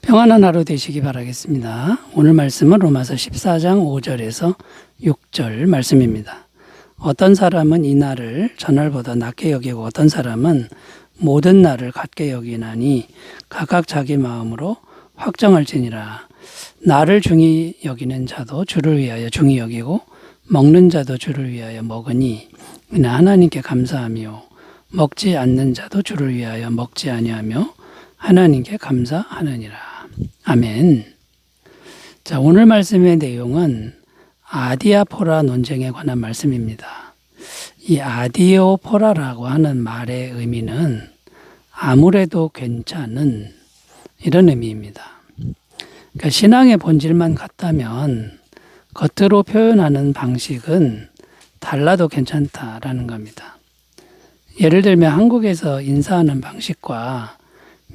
평안한 하루 되시기 바라겠습니다. 오늘 말씀은 로마서 14장 5절에서 6절 말씀입니다. 어떤 사람은 이 날을 전날보다 낮게 여기고 어떤 사람은 모든 날을 같게 여기나니 각각 자기 마음으로 확정할지니라. 날을 중히 여기는 자도 주를 위하여 중히 여기고 먹는 자도 주를 위하여 먹으니 이는 하나님께 감사하며 먹지 않는 자도 주를 위하여 먹지 아니하며 하나님께 감사하느니라. 아멘. 자, 오늘 말씀의 내용은 아디아포라 논쟁에 관한 말씀입니다. 이 아디오포라라고 하는 말의 의미는 아무래도 괜찮은 이런 의미입니다. 그러니까 신앙의 본질만 같다면 겉으로 표현하는 방식은 달라도 괜찮다라는 겁니다. 예를 들면 한국에서 인사하는 방식과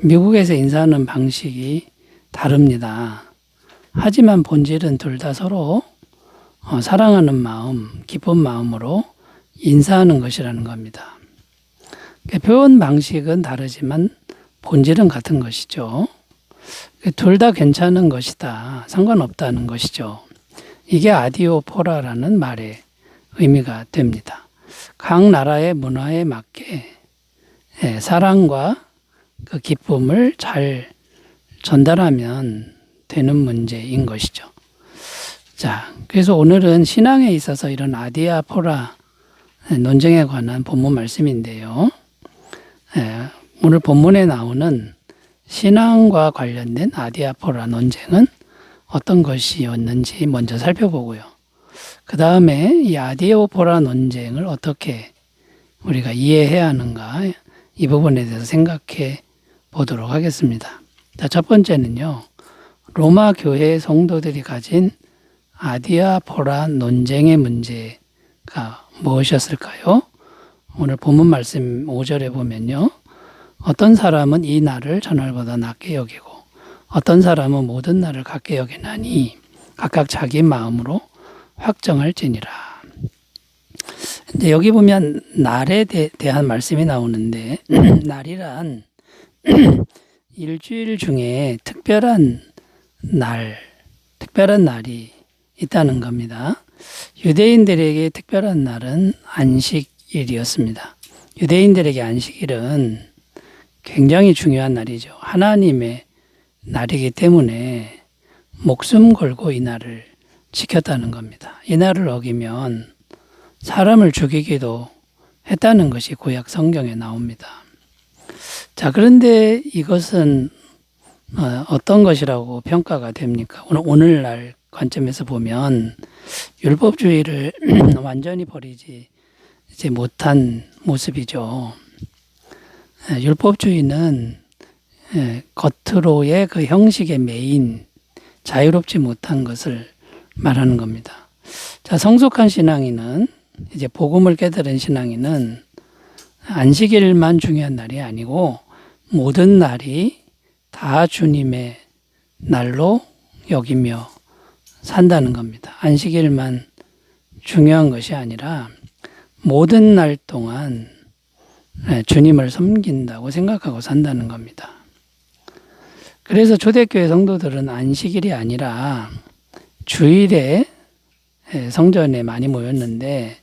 미국에서 인사하는 방식이 다릅니다. 하지만 본질은 둘 다 서로 사랑하는 마음, 기쁜 마음으로 인사하는 것이라는 겁니다. 표현 방식은 다르지만 본질은 같은 것이죠. 둘 다 괜찮은 것이다. 상관없다는 것이죠. 이게 아디오포라라는 말의 의미가 됩니다. 각 나라의 문화에 맞게 사랑과 그 기쁨을 잘 전달하면 되는 문제인 것이죠. 자, 그래서 오늘은 신앙에 있어서 이런 아디아포라 논쟁에 관한 본문 말씀인데요. 오늘 본문에 나오는 신앙과 관련된 아디아포라 논쟁은 어떤 것이었는지 먼저 살펴보고요. 그 다음에 이 아디오포라 논쟁을 어떻게 우리가 이해해야 하는가 이 부분에 대해서 생각해 보도록 하겠습니다. 자, 첫 번째는요. 로마 교회 성도들이 가진 아디아포라 논쟁의 문제가 무엇이었을까요? 오늘 본문 말씀 5절에 보면요. 어떤 사람은 이 날을 전날보다 낮게 여기고 어떤 사람은 모든 날을 같게 여기나니 각각 자기 마음으로 확정할지니라. 이제 여기 보면 날에 대한 말씀이 나오는데 날이란 일주일 중에 특별한 날이 있다는 겁니다. 유대인들에게 특별한 날은 안식일이었습니다. 유대인들에게 안식일은 굉장히 중요한 날이죠. 하나님의 날이기 때문에 목숨 걸고 이 날을 지켰다는 겁니다. 이 날을 어기면 사람을 죽이기도 했다는 것이 구약 성경에 나옵니다. 자, 그런데 이것은 어떤 것이라고 평가가 됩니까? 오늘날 관점에서 보면 율법주의를 완전히 버리지 못한 모습이죠. 율법주의는 겉으로의 그 형식의 매인, 자유롭지 못한 것을 말하는 겁니다. 자, 성숙한 신앙인은 이제 복음을 깨달은 신앙인은 안식일만 중요한 날이 아니고 모든 날이 다 주님의 날로 여기며 산다는 겁니다. 안식일만 중요한 것이 아니라 모든 날 동안 주님을 섬긴다고 생각하고 산다는 겁니다. 그래서 초대교회 성도들은 안식일이 아니라 주일에 성전에 많이 모였는데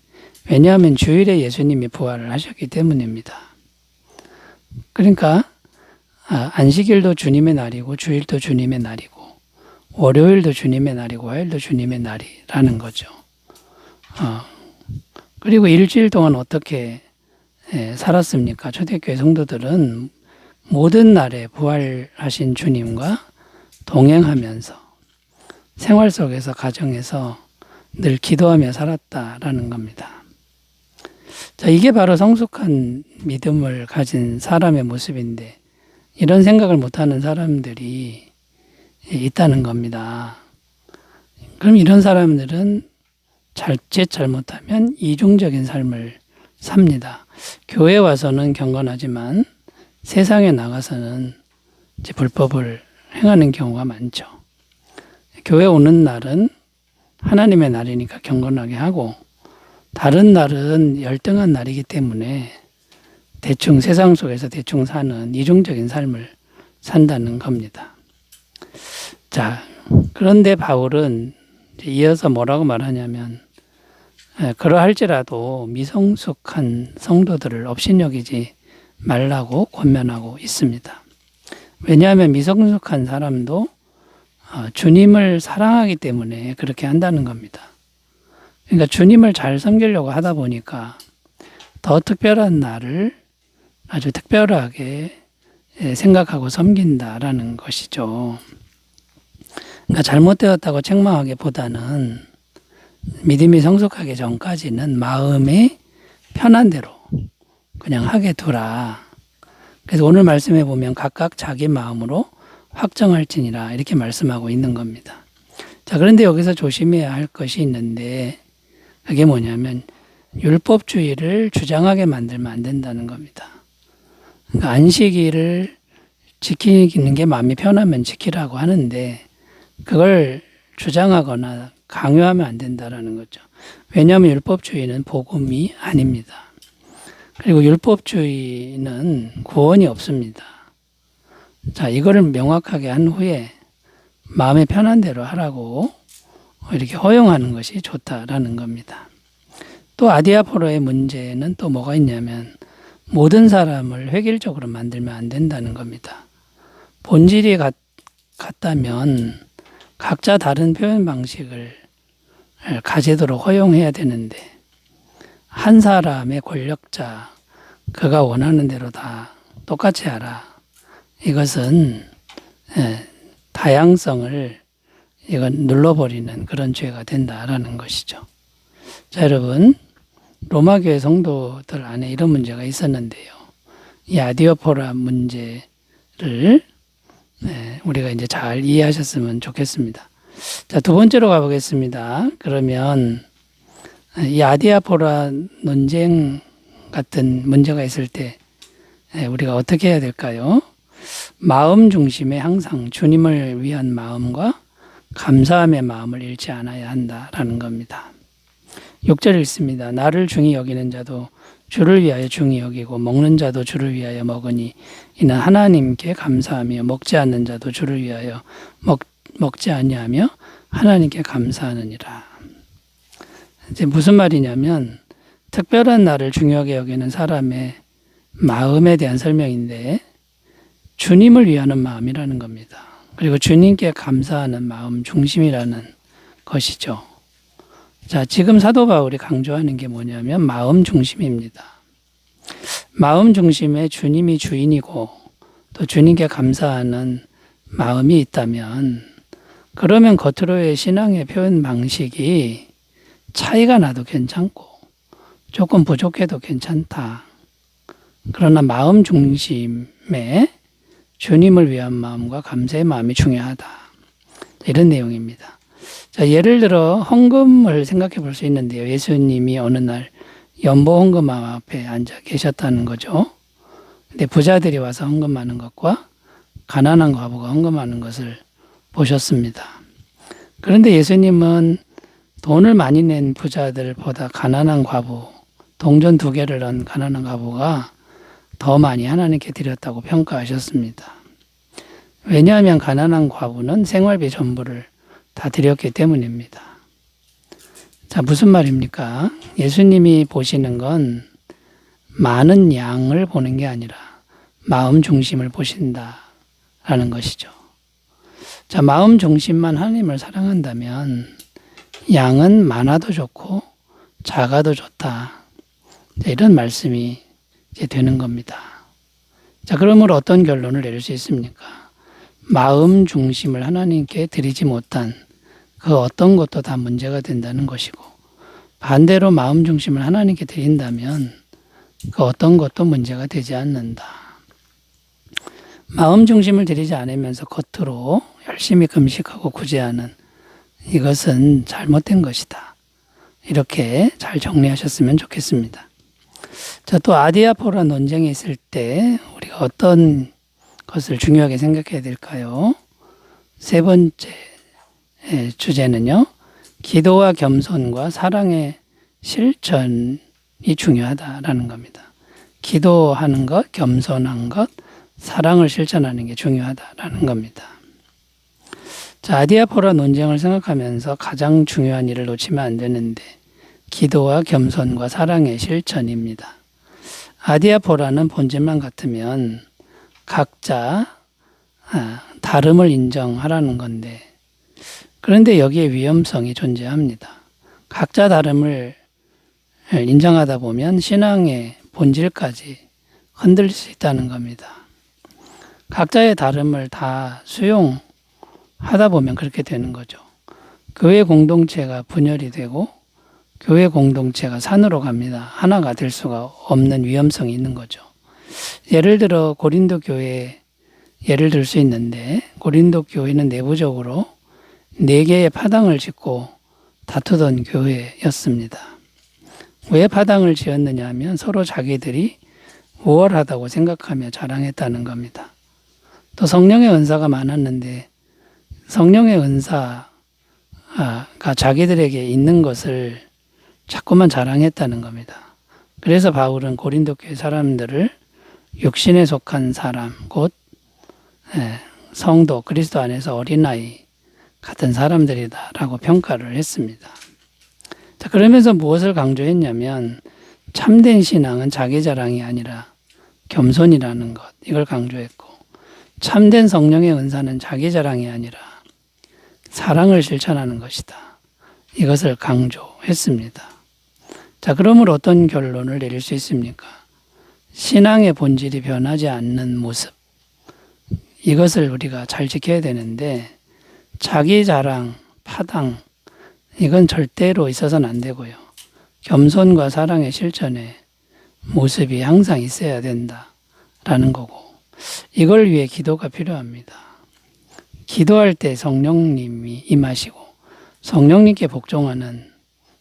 왜냐하면 주일에 예수님이 부활을 하셨기 때문입니다. 그러니까 안식일도 주님의 날이고 주일도 주님의 날이고 월요일도 주님의 날이고 화요일도 주님의 날이라는 거죠. 그리고 일주일 동안 어떻게 살았습니까? 초대교회 성도들은 모든 날에 부활하신 주님과 동행하면서 생활 속에서 가정에서 늘 기도하며 살았다라는 겁니다. 자, 이게 바로 성숙한 믿음을 가진 사람의 모습인데 이런 생각을 못하는 사람들이 있다는 겁니다. 그럼 이런 사람들은 자칫 잘못하면 이중적인 삶을 삽니다. 교회에 와서는 경건하지만 세상에 나가서는 이제 불법을 행하는 경우가 많죠. 교회 오는 날은 하나님의 날이니까 경건하게 하고 다른 날은 열등한 날이기 때문에 대충 세상 속에서 대충 사는 이중적인 삶을 산다는 겁니다. 자, 그런데 바울은 이어서 뭐라고 말하냐면 그러할지라도 미성숙한 성도들을 업신여기지 말라고 권면하고 있습니다. 왜냐하면 미성숙한 사람도 주님을 사랑하기 때문에 그렇게 한다는 겁니다. 그러니까 주님을 잘 섬기려고 하다 보니까 더 특별한 나를 아주 특별하게 생각하고 섬긴다라는 것이죠. 그러니까 잘못되었다고 책망하기보다는 믿음이 성숙하기 전까지는 마음의 편한 대로 그냥 하게 두라. 그래서 오늘 말씀해 보면 각각 자기 마음으로 확정할지니라 이렇게 말씀하고 있는 겁니다. 자, 그런데 여기서 조심해야 할 것이 있는데 그게 뭐냐면 율법주의를 주장하게 만들면 안 된다는 겁니다. 그러니까 안식일을 지키는 게 마음이 편하면 지키라고 하는데 그걸 주장하거나 강요하면 안 된다라는 거죠. 왜냐하면 율법주의는 복음이 아닙니다. 그리고 율법주의는 구원이 없습니다. 자, 이거를 명확하게 한 후에 마음의 편한 대로 하라고 이렇게 허용하는 것이 좋다라는 겁니다. 또 아디아포로의 문제는 또 뭐가 있냐면 모든 사람을 획일적으로 만들면 안 된다는 겁니다. 본질이 같다면 각자 다른 표현 방식을 가지도록 허용해야 되는데 한 사람의 권력자 그가 원하는 대로 다 똑같이 하라. 이것은 다양성을 이건 눌러버리는 그런 죄가 된다라는 것이죠. 자, 여러분 로마교회 성도들 안에 이런 문제가 있었는데요. 이 아디오포라 문제를 우리가 이제 잘 이해하셨으면 좋겠습니다. 자, 두 번째로 가보겠습니다. 그러면 이 아디아포라 논쟁 같은 문제가 있을 때 우리가 어떻게 해야 될까요? 마음 중심에 항상 주님을 위한 마음과 감사함의 마음을 잃지 않아야 한다라는 겁니다. 6절 읽습니다. 나를 중히 여기는 자도 주를 위하여 중히 여기고 먹는 자도 주를 위하여 먹으니 이는 하나님께 감사하며 먹지 않는 자도 주를 위하여 먹지 아니하며 하나님께 감사하느니라. 이제 무슨 말이냐면 특별한 날을 중요하게 여기는 사람의 마음에 대한 설명인데 주님을 위하는 마음이라는 겁니다. 그리고 주님께 감사하는 마음 중심이라는 것이죠. 자, 지금 사도 바울이 강조하는 게 뭐냐면 마음 중심입니다. 마음 중심에 주님이 주인이고 또 주님께 감사하는 마음이 있다면 그러면 겉으로의 신앙의 표현 방식이 차이가 나도 괜찮고 조금 부족해도 괜찮다. 그러나 마음 중심에 주님을 위한 마음과 감사의 마음이 중요하다. 이런 내용입니다. 자, 예를 들어 헌금을 생각해 볼 수 있는데요. 예수님이 어느 날 연보 헌금 앞에 앉아 계셨다는 거죠. 근데 부자들이 와서 헌금하는 것과 가난한 과부가 헌금하는 것을 보셨습니다. 그런데 예수님은 돈을 많이 낸 부자들보다 가난한 과부, 동전 2개를 넣은 가난한 과부가 더 많이 하나님께 드렸다고 평가하셨습니다. 왜냐하면 가난한 과부는 생활비 전부를 다 드렸기 때문입니다. 자, 무슨 말입니까? 예수님이 보시는 건 많은 양을 보는 게 아니라 마음 중심을 보신다라는 것이죠. 자, 마음 중심만 하나님을 사랑한다면 양은 많아도 좋고 작아도 좋다. 이런 말씀이 이제 되는 겁니다. 자, 그러므로 어떤 결론을 내릴 수 있습니까? 마음 중심을 하나님께 드리지 못한 그 어떤 것도 다 문제가 된다는 것이고 반대로 마음 중심을 하나님께 드린다면 그 어떤 것도 문제가 되지 않는다. 마음 중심을 드리지 않으면서 겉으로 열심히 금식하고 구제하는 이것은 잘못된 것이다. 이렇게 잘 정리하셨으면 좋겠습니다. 자, 또 아디아포라 논쟁이 있을 때 우리가 어떤 것을 중요하게 생각해야 될까요? 세 번째 주제는요. 기도와 겸손과 사랑의 실천이 중요하다라는 겁니다. 기도하는 것, 겸손한 것, 사랑을 실천하는 게 중요하다라는 겁니다. 자, 아디아포라 논쟁을 생각하면서 가장 중요한 일을 놓치면 안 되는데 기도와 겸손과 사랑의 실천입니다. 아디아포라는 본질만 같으면 각자 다름을 인정하라는 건데, 그런데 여기에 위험성이 존재합니다. 각자 다름을 인정하다 보면 신앙의 본질까지 흔들릴 수 있다는 겁니다. 각자의 다름을 다 수용하다 보면 그렇게 되는 거죠. 교회 공동체가 분열이 되고 교회 공동체가 산으로 갑니다. 하나가 될 수가 없는 위험성이 있는 거죠. 예를 들어 고린도 교회 예를 들 수 있는데, 고린도 교회는 내부적으로 4개의 파당을 짓고 다투던 교회였습니다. 왜 파당을 지었느냐 하면 서로 자기들이 우월하다고 생각하며 자랑했다는 겁니다. 또 성령의 은사가 많았는데 성령의 은사가 자기들에게 있는 것을 자꾸만 자랑했다는 겁니다. 그래서 바울은 고린도 교회 사람들을 육신에 속한 사람, 곧 성도, 그리스도 안에서 어린아이 같은 사람들이다라고 평가를 했습니다. 자, 그러면서 무엇을 강조했냐면 참된 신앙은 자기 자랑이 아니라 겸손이라는 것, 이걸 강조했고, 참된 성령의 은사는 자기 자랑이 아니라 사랑을 실천하는 것이다, 이것을 강조했습니다. 자, 그러므로 어떤 결론을 내릴 수 있습니까? 신앙의 본질이 변하지 않는 모습, 이것을 우리가 잘 지켜야 되는데, 자기 자랑, 파당, 이건 절대로 있어서는 안 되고요. 겸손과 사랑의 실천의 모습이 항상 있어야 된다라는 거고, 이걸 위해 기도가 필요합니다. 기도할 때 성령님이 임하시고 성령님께 복종하는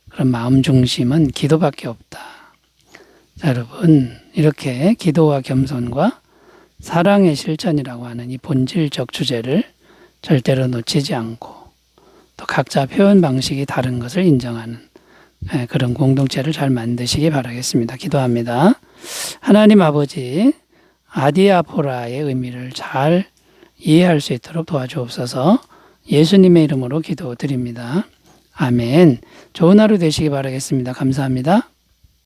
그런 마음 중심은 기도밖에 없다. 자, 여러분, 이렇게 기도와 겸손과 사랑의 실천이라고 하는 이 본질적 주제를 절대로 놓치지 않고, 또 각자 표현 방식이 다른 것을 인정하는 그런 공동체를 잘 만드시기 바라겠습니다. 기도합니다. 하나님 아버지, 아디아포라의 의미를 잘 이해할 수 있도록 도와주옵소서. 예수님의 이름으로 기도드립니다. 아멘. 좋은 하루 되시기 바라겠습니다. 감사합니다.